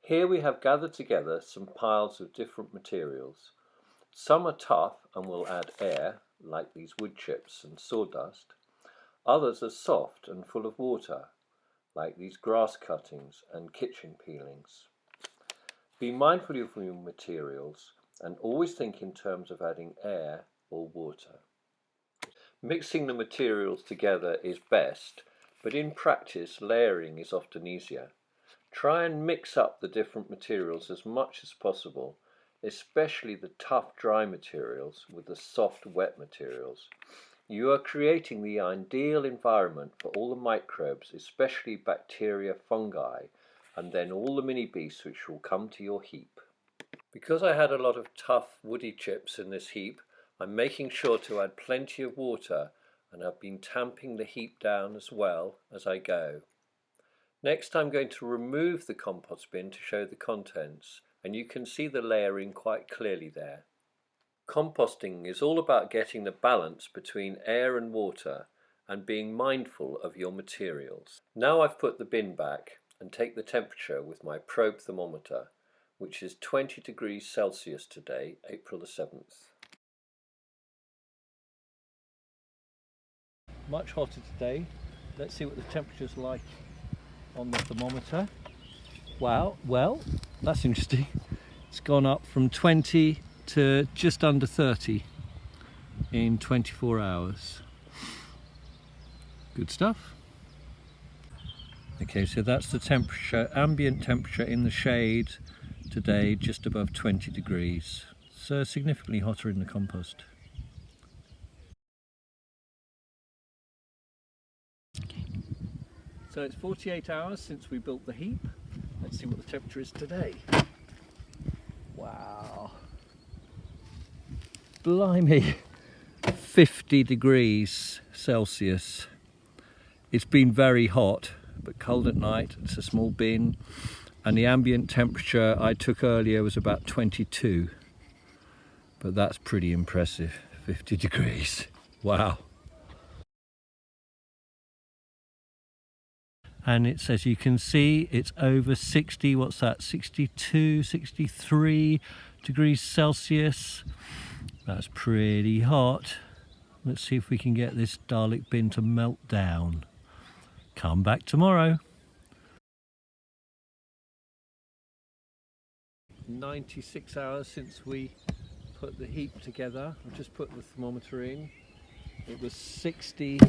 Here we have gathered together some piles of different materials. Some are tough and will add air, like these wood chips and sawdust. Others are soft and full of water, like these grass cuttings and kitchen peelings. Be mindful of your materials and always think in terms of adding air or water. Mixing the materials together is best, but in practice layering is often easier. Try and mix up the different materials as much as possible, especially the tough dry materials with the soft wet materials. You are creating the ideal environment for all the microbes, especially bacteria, fungi, and then all the mini beasts which will come to your heap. Because I had a lot of tough woody chips in this heap, I'm making sure to add plenty of water, and I've been tamping the heap down as well as I go. Next I'm going to remove the compost bin to show the contents, and you can see the layering quite clearly there. Composting is all about getting the balance between air and water and being mindful of your materials. Now I've put the bin back and take the temperature with my probe thermometer, which is 20 degrees Celsius today, April the 7th. Much hotter today. Let's see what the temperature's like on the thermometer. Wow, well, that's interesting. It's gone up from 20 to just under 30 in 24 hours. Good stuff. Okay, so that's the temperature, ambient temperature in the shade today, just above 20 degrees. So significantly hotter in the compost. So it's 48 hours since we built the heap. Let's see what the temperature is today. Wow. Blimey. 50 degrees Celsius. It's been very hot, but cold at night. It's a small bin. And the ambient temperature I took earlier was about 22. But that's pretty impressive. 50 degrees. Wow. And it's, as you can see, it's over 60, what's that, 62, 63 degrees Celsius. That's pretty hot. Let's see if we can get this Dalek bin to melt down. Come back tomorrow. 96 hours since we put the heap together. I've just put the thermometer in. It was 60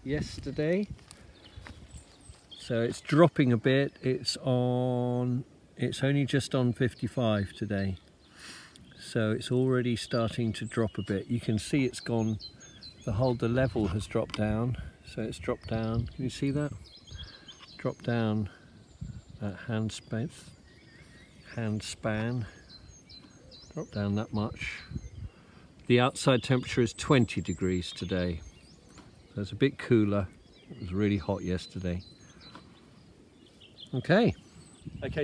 yesterday. So it's dropping a bit. It's only just on 55 today. So it's already starting to drop a bit. You can see it's gone, the level has dropped down. So it's dropped down. Can you see that? Dropped down at hand span. Dropped down that much. The outside temperature is 20 degrees today. So it's a bit cooler. It was really hot yesterday. Okay,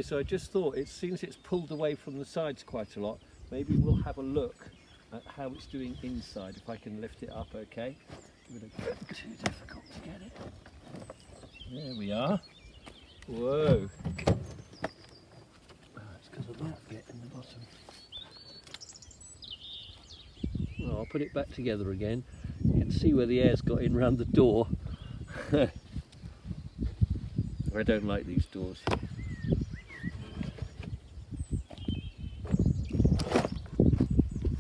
so I just thought, it seems it's pulled away from the sides quite a lot. Maybe we'll have a look at how it's doing inside, if I can lift it up, okay? Too difficult to get it. There we are. Whoa. It's because of that bit in the bottom. Well, I'll put it back together again. You can see where the air's got in round the door. I don't like these doors here.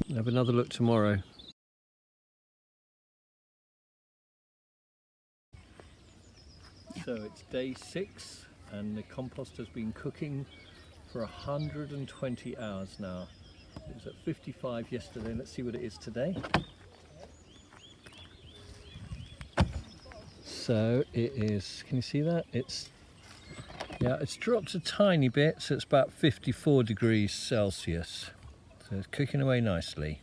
We'll have another look tomorrow. So it's day 6 and the compost has been cooking for 120 hours now. It was at 55 yesterday. Let's see what it is today. So it is, can you see that? It's dropped a tiny bit, so it's about 54 degrees Celsius. So it's cooking away nicely.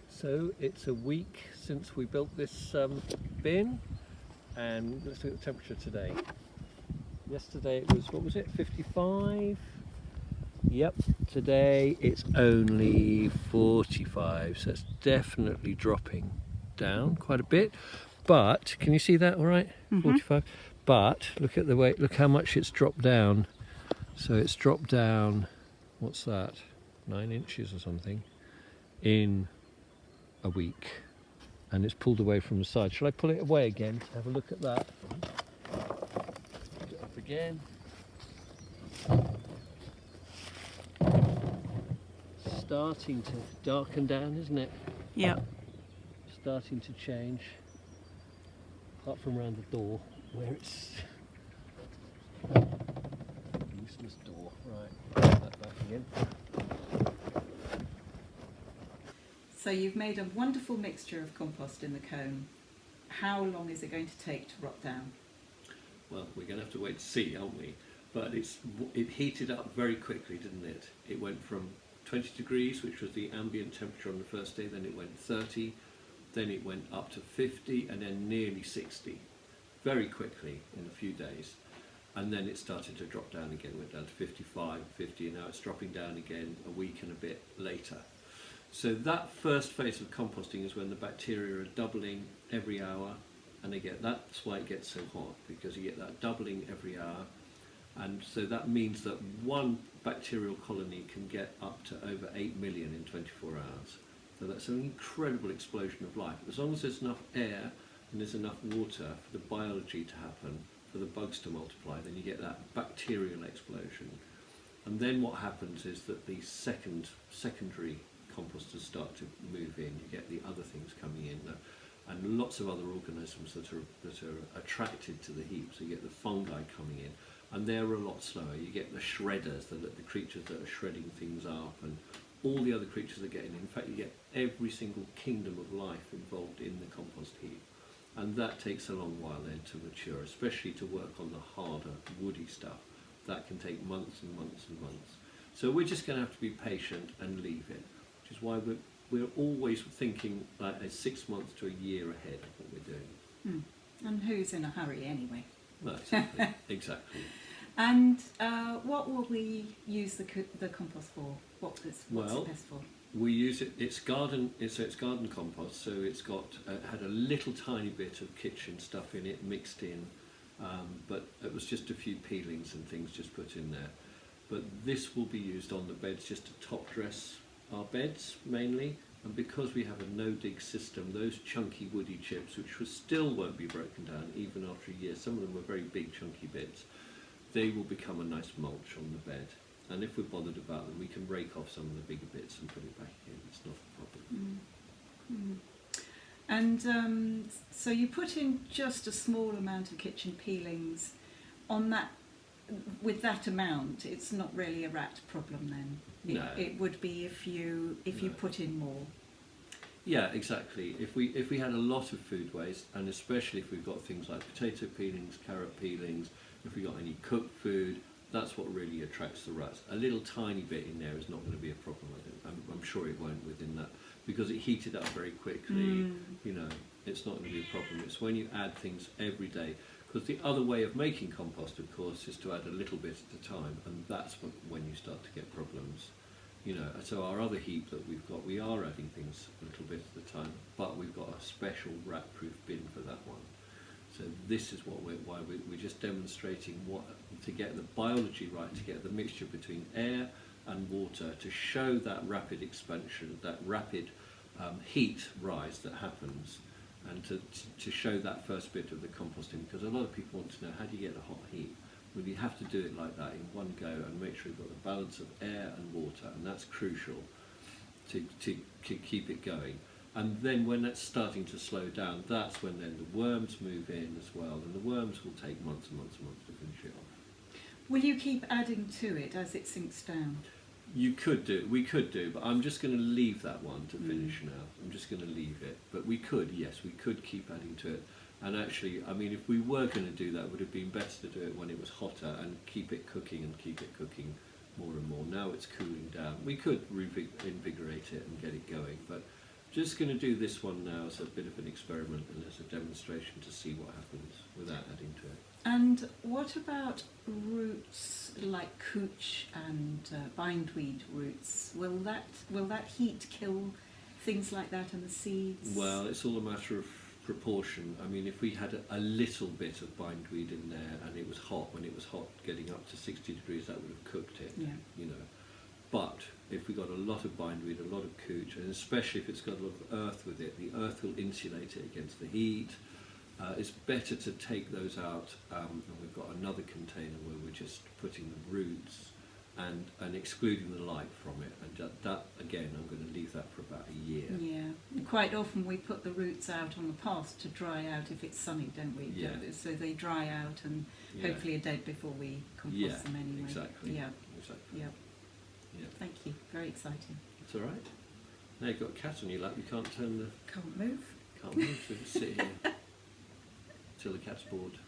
So it's a week since we built this bin, and let's look at the temperature today. Yesterday it was, what was it, 55? Yep, today it's only 45, so it's definitely dropping down quite a bit. But can you see that all right? 45. But look at the way, look how much it's dropped down. So it's dropped down, what's that, 9 inches or something, in a week. And it's pulled away from the side. Shall I pull it away again to have a look at that? Get up again. Starting to darken down, isn't it? Yeah. Starting to change. Apart from around the door, where it's useless door. Right, put that back again. So you've made a wonderful mixture of compost in the cone. How long is it going to take to rot down? Well, we're going to have to wait to see, aren't we? But it heated up very quickly, didn't it? It went from 20 degrees, which was the ambient temperature on the first day, then it went 30, then it went up to 50, and then nearly 60, very quickly in a few days. And then it started to drop down again, went down to 55, 50, and now it's dropping down again a week and a bit later. So that first phase of composting is when the bacteria are doubling every hour, and that's why it gets so hot, because you get that doubling every hour. And so that means that one bacterial colony can get up to over 8 million in 24 hours. So that's an incredible explosion of life. As long as there's enough air and there's enough water for the biology to happen, for the bugs to multiply, then you get that bacterial explosion. And then what happens is that the secondary composters start to move in. You get the other things coming in, and lots of other organisms that are attracted to the heap. So you get the fungi coming in, and they're a lot slower. You get the shredders, the creatures that are shredding things up, and all the other creatures that get in. In fact, you get every single kingdom of life involved in the compost heap. And that takes a long while then to mature, especially to work on the harder, woody stuff. That can take months and months and months. So we're just going to have to be patient and leave it, which is why we're always thinking like 6 months to a year ahead of what we're doing. And who's in a hurry anyway? Well, exactly. Exactly. And what will we use the compost for? What's it best for? We use it. It's garden compost, so it's got had a little tiny bit of kitchen stuff in it mixed in, but it was just a few peelings and things just put in there. But this will be used on the beds just to top dress our beds mainly, and because we have a no-dig system, those chunky woody chips, which still won't be broken down even after a year, some of them are very big chunky bits, they will become a nice mulch on the bed. And if we're bothered about them, we can rake off some of the bigger bits and put it back in. It's not a problem. And so you put in just a small amount of kitchen peelings on that. With that amount, it's not really a rat problem then. No. It would be if you put in more. Yeah, exactly. If we had a lot of food waste, and especially if we've got things like potato peelings, carrot peelings, if we got any cooked food, that's what really attracts the rats. A little tiny bit in there is not going to be a problem. I'm sure it won't within that, because it heated up very quickly. You know, it's not going to be a problem. It's when you add things every day. Because the other way of making compost, of course, is to add a little bit at a time, and that's when you start to get problems. You know, so our other heap that we've got, we are adding things a little bit at a time, but we've got a special rat-proof bin for that one. So this is why we're just demonstrating to get the biology right, to get the mixture between air and water, to show that rapid expansion, that rapid heat rise that happens, and to show that first bit of the composting, because a lot of people want to know, how do you get a hot heap? Well, you have to do it like that in one go and make sure you've got the balance of air and water, and that's crucial to keep it going. And then when that's starting to slow down, that's when then the worms move in as well, and the worms will take months and months and months to finish it off. Will you keep adding to it as it sinks down? We could do, but I'm just going to leave that one to finish now. I'm just going to leave it. But we could keep adding to it. And actually, I mean, if we were going to do that, it would have been better to do it when it was hotter and keep it cooking more and more. Now it's cooling down. We could invigorate it and get it going, but just going to do this one now as a bit of an experiment and as a demonstration to see what happens without adding to it. And what about roots like couch and bindweed roots? Will that heat kill things like that and the seeds? Well, it's all a matter of proportion. I mean, if we had a little bit of bindweed in there and it was hot, when it was hot, getting up to 60 degrees, that would have cooked it. Yeah. You know. But if we got a lot of bindweed, a lot of cooch, and especially if it's got a lot of earth with it, the earth will insulate it against the heat. It's better to take those out, and we've got another container where we're just putting the roots and excluding the light from it. And that again, I'm going to leave that for about a year. Yeah, and quite often we put the roots out on the path to dry out if it's sunny, don't we? Yeah. So they dry out and hopefully are dead before we compost them anyway. Exactly. Yeah. Exactly. Yeah. Yeah. Thank you. Very exciting. It's all right. Now you've got a cat on your lap. You can't turn the. Can't move. Can't move. So just sit here till the cat's bored.